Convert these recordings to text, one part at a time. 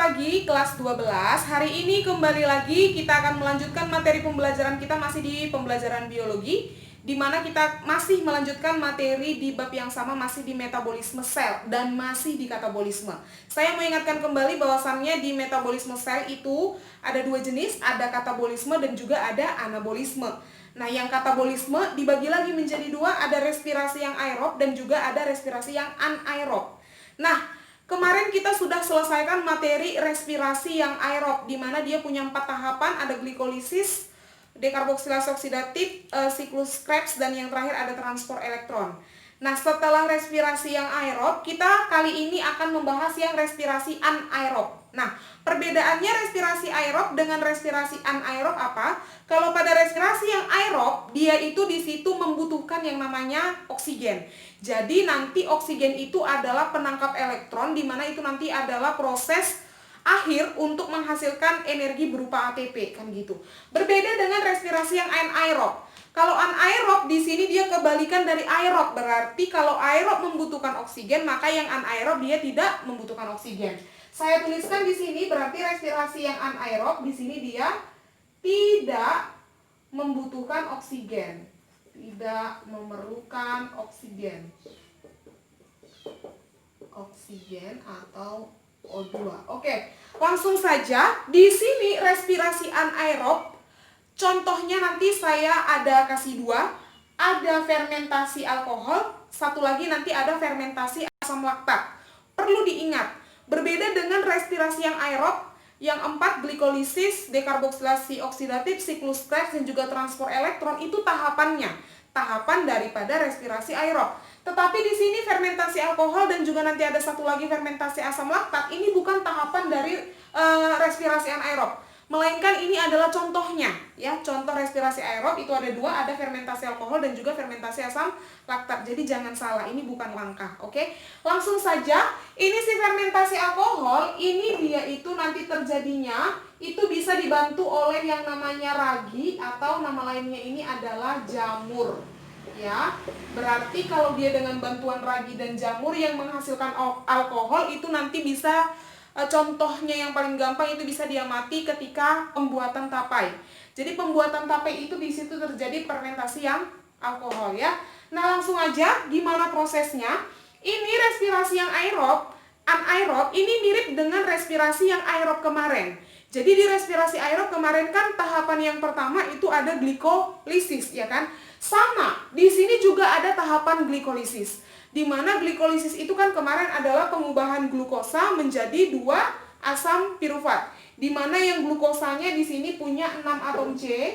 pagi kelas 12. Hari ini kembali lagi kita akan melanjutkan materi pembelajaran kita masih di pembelajaran biologi, di mana kita masih melanjutkan materi di bab yang sama, masih di metabolisme sel dan masih di katabolisme. Saya mengingatkan kembali bahwasannya di metabolisme sel itu ada dua jenis, ada katabolisme dan juga ada anabolisme. Nah, yang katabolisme dibagi lagi menjadi dua, ada respirasi yang aerob dan juga ada respirasi yang anaerob. Nah, kemarin kita sudah selesaikan materi respirasi yang aerob, di mana dia punya 4 tahapan, ada glikolisis, dekarboksilase oksidatif, siklus Krebs, dan yang terakhir ada transport elektron. Nah, setelah respirasi yang aerob, kita kali ini akan membahas yang respirasi anaerob. Nah, perbedaannya respirasi aerob dengan respirasi anaerob apa? Kalau pada respirasi yang aerob, dia itu di situ membutuhkan yang namanya oksigen. Jadi nanti oksigen itu adalah penangkap elektron, di mana itu nanti adalah proses akhir untuk menghasilkan energi berupa ATP, kan gitu. Berbeda dengan respirasi yang anaerob. Kalau anaerob di sini dia kebalikan dari aerob, berarti kalau aerob membutuhkan oksigen, maka yang anaerob dia tidak membutuhkan oksigen. Saya tuliskan di sini berarti respirasi yang anaerob di sini dia tidak membutuhkan oksigen, tidak memerlukan oksigen. Oksigen atau O2. Oke, langsung saja di sini respirasi anaerob. Contohnya nanti saya ada kasih dua, ada fermentasi alkohol, satu lagi nanti ada fermentasi asam laktat. Perlu diingat, berbeda dengan respirasi yang aerob, yang 4 glikolisis, dekarboksilasi oksidatif, siklus Krebs, dan juga transport elektron itu tahapannya, tahapan daripada respirasi aerob. Tetapi di sini fermentasi alkohol dan juga nanti ada satu lagi fermentasi asam laktat, ini bukan tahapan dari respirasi anaerob. Melainkan ini adalah contohnya, ya. Contoh respirasi aerob itu ada dua, ada fermentasi alkohol dan juga fermentasi asam laktat. Jadi jangan salah, ini bukan langkah, oke? Langsung saja, ini si fermentasi alkohol, ini dia itu nanti terjadinya itu bisa dibantu oleh yang namanya ragi atau nama lainnya ini adalah jamur. Ya, berarti kalau dia dengan bantuan ragi dan jamur yang menghasilkan alkohol itu nanti bisa contohnya yang paling gampang itu bisa diamati ketika pembuatan tapai. Jadi pembuatan tapai itu di situ terjadi fermentasi yang alkohol, ya. Nah, langsung aja gimana prosesnya? Ini respirasi yang anaerob ini mirip dengan respirasi yang aerob kemarin. Jadi di respirasi aerob kemarin kan tahapan yang pertama itu ada glikolisis, ya kan? Sama, di sini juga ada tahapan glikolisis. Di mana glikolisis itu kan kemarin adalah pengubahan glukosa menjadi 2 asam pirufat. Di mana yang glukosanya di sini punya 6 atom C.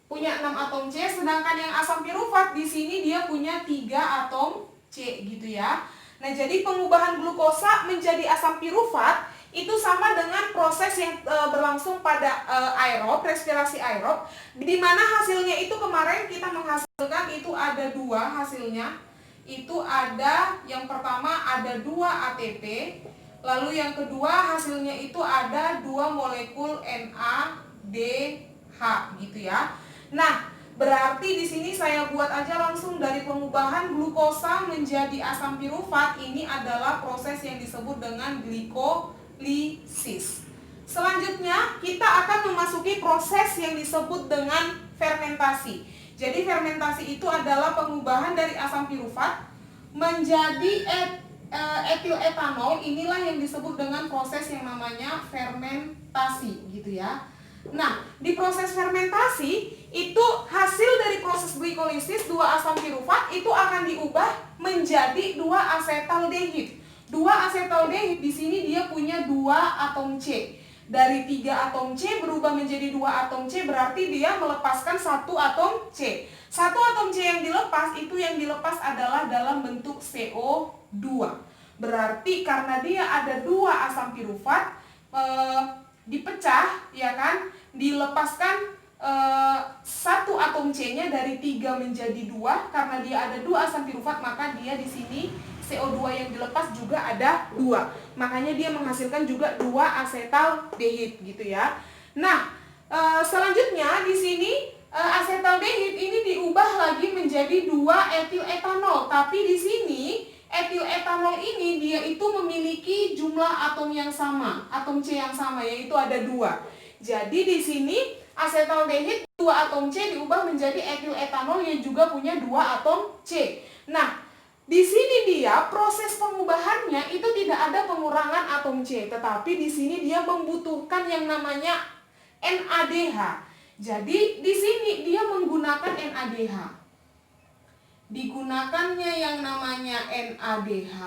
Punya 6 atom C, sedangkan yang asam pirufat di sini dia punya 3 atom C gitu ya. Nah, jadi pengubahan glukosa menjadi asam pirufat itu sama dengan proses yang berlangsung pada aerob, respirasi aerob, di mana hasilnya itu kemarin kita menghasilkan itu ada 2 hasilnya. Itu ada yang pertama ada 2 ATP, lalu yang kedua hasilnya itu ada 2 molekul NADH gitu ya. Nah, berarti di sini saya buat aja langsung dari pengubahan glukosa menjadi asam pirufat, ini adalah proses yang disebut dengan glikolisis. Selanjutnya kita akan memasuki proses yang disebut dengan fermentasi. Jadi fermentasi itu adalah pengubahan dari asam pirufat menjadi etiletanol. Inilah yang disebut dengan proses yang namanya fermentasi gitu ya. Nah, di proses fermentasi itu hasil dari proses glikolisis 2 asam pirufat itu akan diubah menjadi 2 asetaldehid. 2 asetaldehid di sini dia punya 2 atom C. Dari 3 atom C berubah menjadi 2 atom C, berarti dia melepaskan 1 atom C. 1 atom C yang dilepas itu yang dilepas adalah dalam bentuk CO2. Berarti karena dia ada 2 asam pirufat dipecah, ya kan? Dilepaskan 1 atom C-nya dari 3 menjadi 2, karena dia ada 2 asam pirufat, maka dia di sini CO2 yang dilepas juga ada 2. Makanya dia menghasilkan juga 2 asetaldehid gitu ya. Nah, selanjutnya di sini asetaldehid ini diubah lagi menjadi 2 etiletanol, tapi di sini Etil etanol ini dia itu memiliki jumlah atom yang sama, atom C yang sama, yaitu ada 2. Jadi di sini asetaldehid 2 atom C diubah menjadi etil etanol yang juga punya 2 atom C. Nah, di sini dia proses pengubahannya itu tidak ada pengurangan atom C, tetapi di sini dia membutuhkan yang namanya NADH. Jadi di sini dia menggunakan NADH. Digunakannya yang namanya NADH.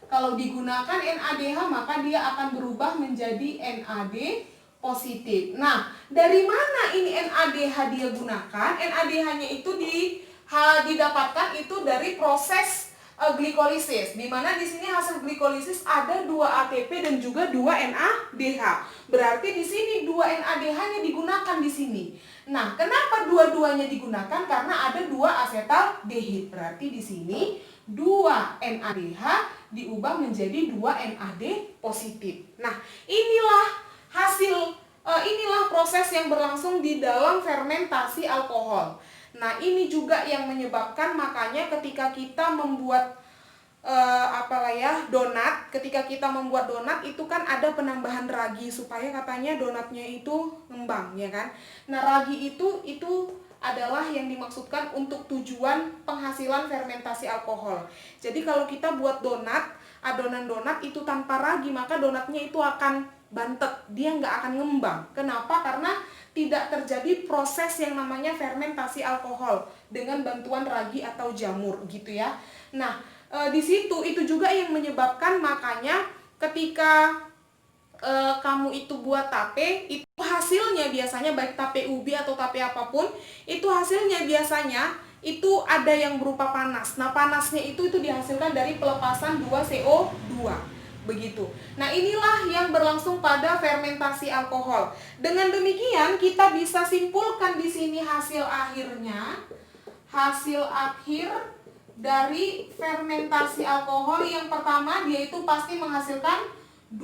Kalau digunakan NADH maka dia akan berubah menjadi NAD positif. Nah, dari mana ini NADH dia gunakan? NADH-nya itu didapatkan itu dari proses glikolisis, di mana di sini hasil glikolisis ada 2 ATP dan juga 2 NADH. Berarti di sini 2 NADH-nya digunakan di sini. Nah, kenapa dua-duanya digunakan? Karena ada 2 asetaldehid. Berarti di sini 2 NADH diubah menjadi 2 NAD positif. Nah, inilah proses yang berlangsung di dalam fermentasi alkohol. Nah, ini juga yang menyebabkan makanya ketika kita membuat donat, ketika kita membuat donat itu kan ada penambahan ragi supaya katanya donatnya itu ngembang, ya kan? Nah, ragi itu adalah yang dimaksudkan untuk tujuan penghasilan fermentasi alkohol. Jadi kalau kita buat donat, adonan donat itu tanpa ragi, maka donatnya itu akan bantet, dia nggak akan ngembang. Kenapa? Karena tidak terjadi proses yang namanya fermentasi alkohol dengan bantuan ragi atau jamur gitu ya. Nah, di situ itu juga yang menyebabkan makanya ketika kamu itu buat tape, itu hasilnya biasanya baik tape ubi atau tape apapun, itu hasilnya biasanya itu ada yang berupa panas. Nah, panasnya itu dihasilkan dari pelepasan 2 CO2. Begitu. Nah, inilah yang berlangsung pada fermentasi alkohol. Dengan demikian kita bisa simpulkan di sini hasil akhirnya. Hasil akhir dari fermentasi alkohol yang pertama dia itu pasti menghasilkan 2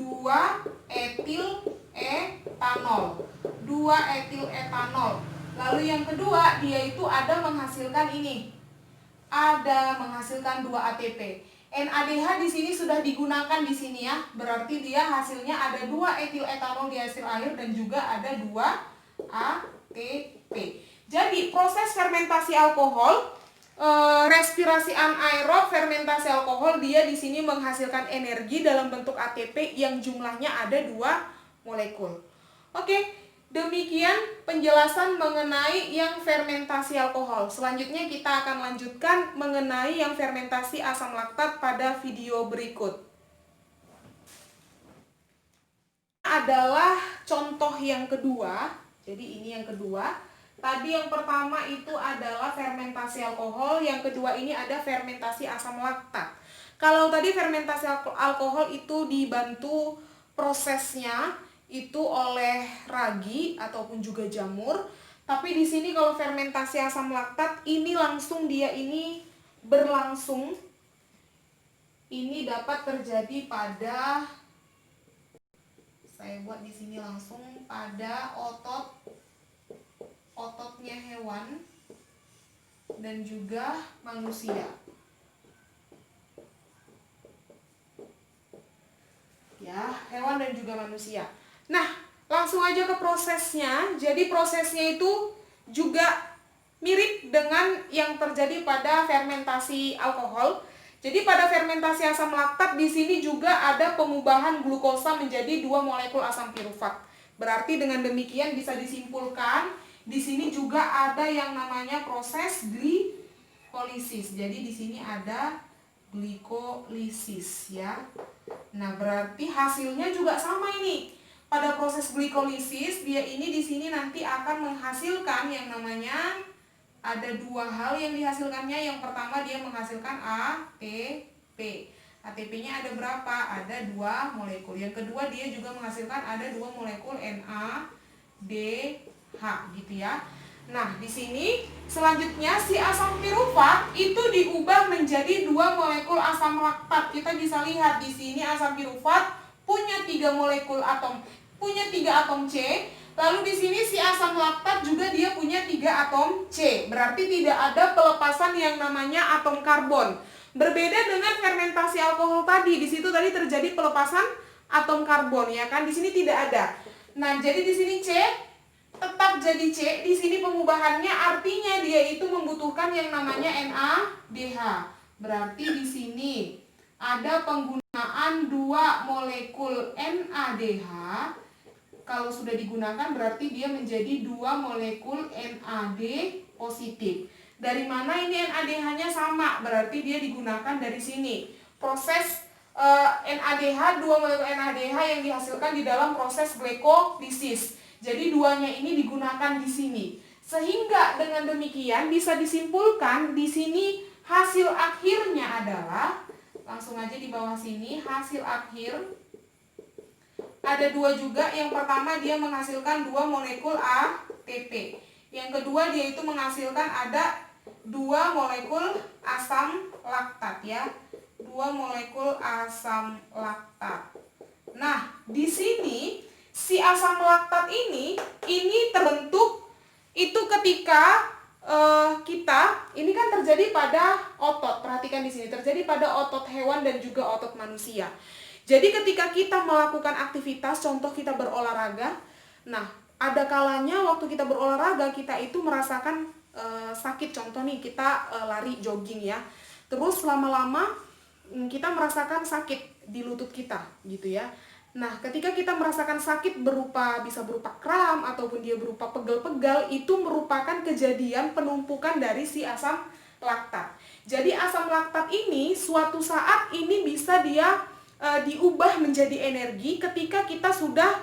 etil etanol. 2 etil etanol. Lalu yang kedua dia itu ada menghasilkan ini. Ada menghasilkan 2 ATP. NADH di sini sudah digunakan di sini ya. Berarti dia hasilnya ada 2 etil etanol di hasil akhir dan juga ada 2 ATP. Jadi proses fermentasi alkohol, respirasi anaerob fermentasi alkohol, dia di sini menghasilkan energi dalam bentuk ATP yang jumlahnya ada 2 molekul. Oke. Demikian penjelasan mengenai yang fermentasi alkohol. Selanjutnya kita akan lanjutkan mengenai yang fermentasi asam laktat pada video berikut. Adalah contoh yang kedua. Jadi ini yang kedua. Tadi yang pertama itu adalah fermentasi alkohol, yang kedua ini ada fermentasi asam laktat. Kalau tadi fermentasi alkohol itu dibantu prosesnya itu oleh ragi ataupun juga jamur, tapi di sini kalau fermentasi asam laktat ini langsung dia ini berlangsung, ini dapat terjadi pada, saya buat di sini langsung pada ototnya hewan dan juga manusia. Ya, hewan dan juga manusia. Nah, langsung aja ke prosesnya. Jadi prosesnya itu juga mirip dengan yang terjadi pada fermentasi alkohol. Jadi pada fermentasi asam laktat di sini juga ada pengubahan glukosa menjadi 2 molekul asam pirufat. Berarti dengan demikian bisa disimpulkan di sini juga ada yang namanya proses glikolisis. Jadi di sini ada glikolisis ya. Nah, berarti hasilnya juga sama ini. Pada proses glikolisis, dia ini di sini nanti akan menghasilkan yang namanya ada 2 hal yang dihasilkannya. Yang pertama dia menghasilkan ATP. ATP-nya ada berapa? Ada 2 molekul. Yang kedua dia juga menghasilkan ada 2 molekul NADH gitu ya. Nah, di sini selanjutnya si asam pirufat itu diubah menjadi 2 molekul asam laktat. Kita bisa lihat di sini asam pirufat punya 3 molekul atom, punya 3 atom C. Lalu di sini si asam laktat juga dia punya 3 atom C. Berarti tidak ada pelepasan yang namanya atom karbon. Berbeda dengan fermentasi alkohol tadi, di situ tadi terjadi pelepasan atom karbon ya kan, di sini tidak ada. Nah, jadi di sini C tetap jadi C. Di sini pengubahannya artinya dia itu membutuhkan yang namanya NADH. Berarti di sini ada penggunaan 2 molekul NADH. Kalau sudah digunakan berarti dia menjadi 2 molekul NAD positif. Dari mana ini NADH-nya sama? Berarti dia digunakan dari sini. Proses NADH, 2 molekul NADH yang dihasilkan di dalam proses glikolisis. Jadi duanya ini digunakan di sini. Sehingga dengan demikian bisa disimpulkan di sini hasil akhirnya adalah, langsung aja di bawah sini, hasil akhir ada 2 juga. Yang pertama dia menghasilkan 2 molekul ATP. Yang kedua dia itu menghasilkan ada 2 molekul asam laktat ya. 2 molekul asam laktat. Nah, di sini si asam laktat ini terbentuk itu ketika ini kan terjadi pada otot. Perhatikan di sini, terjadi pada otot hewan dan juga otot manusia. Jadi ketika kita melakukan aktivitas, contoh kita berolahraga, nah ada kalanya waktu kita berolahraga kita itu merasakan sakit. Contoh nih kita lari jogging ya, terus lama-lama kita merasakan sakit di lutut kita gitu ya. Nah ketika kita merasakan sakit bisa berupa kram ataupun dia berupa pegal-pegal, itu merupakan kejadian penumpukan dari si asam laktat. Jadi asam laktat ini suatu saat ini bisa dia diubah menjadi energi ketika kita sudah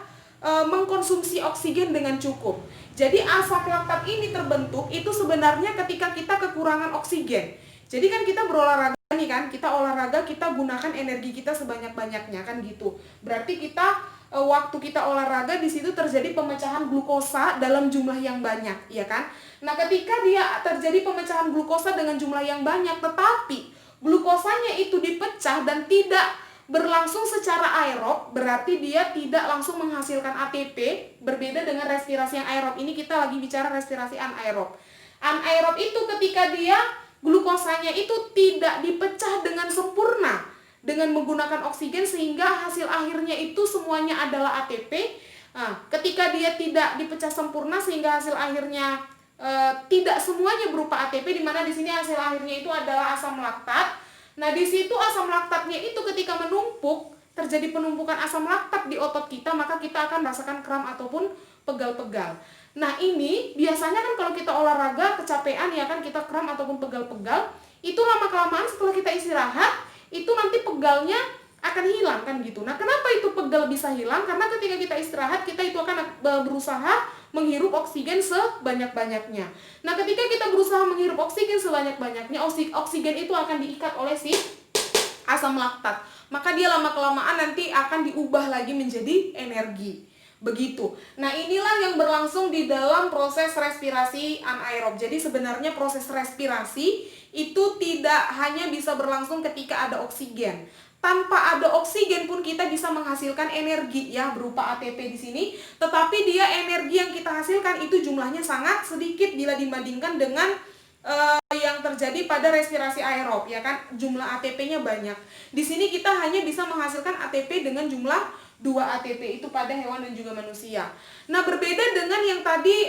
mengkonsumsi oksigen dengan cukup. Jadi asam laktat ini terbentuk itu sebenarnya ketika kita kekurangan oksigen. Jadi kan kita berolahraga nih kan, kita olahraga kita gunakan energi kita sebanyak-banyaknya kan gitu. Berarti kita waktu kita olahraga di situ terjadi pemecahan glukosa dalam jumlah yang banyak, ya kan? Nah, ketika dia terjadi pemecahan glukosa dengan jumlah yang banyak, tetapi glukosanya itu dipecah dan tidak berlangsung secara aerob, berarti dia tidak langsung menghasilkan ATP. Berbeda dengan respirasi yang aerob. Ini kita lagi bicara respirasi anaerob. Anaerob itu ketika dia glukosanya itu tidak dipecah dengan sempurna dengan menggunakan oksigen sehingga hasil akhirnya itu semuanya adalah ATP. Nah, ketika dia tidak dipecah sempurna sehingga hasil akhirnya tidak semuanya berupa ATP, di mana di sini hasil akhirnya itu adalah asam laktat. Nah, di situ asam laktatnya itu ketika menumpuk, terjadi penumpukan asam laktat di otot kita, maka kita akan merasakan kram ataupun pegal-pegal. Nah, ini biasanya kan kalau kita olahraga kecapean ya kan, kita kram ataupun pegal-pegal, itu lama-kelamaan setelah kita istirahat, itu nanti pegalnya akan hilang kan gitu. Nah, kenapa itu pegal bisa hilang? Karena ketika kita istirahat, kita itu akan berusaha menghirup oksigen sebanyak-banyaknya. Nah, ketika kita berusaha menghirup oksigen sebanyak-banyaknya, oksigen itu akan diikat oleh si asam laktat. Maka dia lama-kelamaan nanti akan diubah lagi menjadi energi. Begitu. Nah, inilah yang berlangsung di dalam proses respirasi anaerob. Jadi sebenarnya proses respirasi itu tidak hanya bisa berlangsung ketika ada oksigen. Tanpa ada oksigen pun kita bisa menghasilkan energi ya berupa ATP di sini, tetapi dia energi yang kita hasilkan itu jumlahnya sangat sedikit bila dibandingkan dengan yang terjadi pada respirasi aerob ya kan, jumlah ATP-nya banyak. Di sini kita hanya bisa menghasilkan ATP dengan jumlah 2 ATP itu pada hewan dan juga manusia. Nah, berbeda dengan yang tadi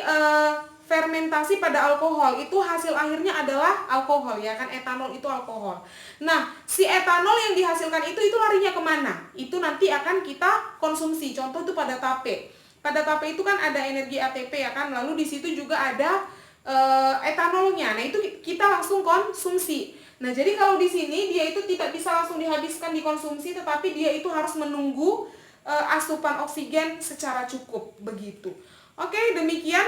fermentasi pada alkohol, itu hasil akhirnya adalah alkohol ya kan, etanol itu alkohol. Nah, si etanol yang dihasilkan itu larinya kemana? Itu nanti akan kita konsumsi. Contoh itu pada tape. Pada tape itu kan ada energi ATP ya kan, lalu di situ juga ada etanolnya. Nah, itu kita langsung konsumsi. Nah, jadi kalau di sini dia itu tidak bisa langsung dihabiskan dikonsumsi, tetapi dia itu harus menunggu asupan oksigen secara cukup begitu. Oke, demikian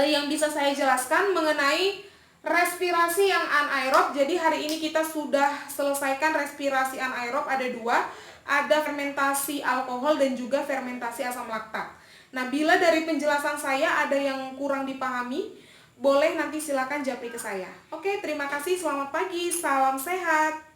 yang bisa saya jelaskan mengenai respirasi yang anaerob. Jadi hari ini kita sudah selesaikan respirasi anaerob, ada 2, ada fermentasi alkohol dan juga fermentasi asam laktat. Nah, bila dari penjelasan saya ada yang kurang dipahami, boleh nanti silakan japri ke saya. Oke, terima kasih, selamat pagi, salam sehat.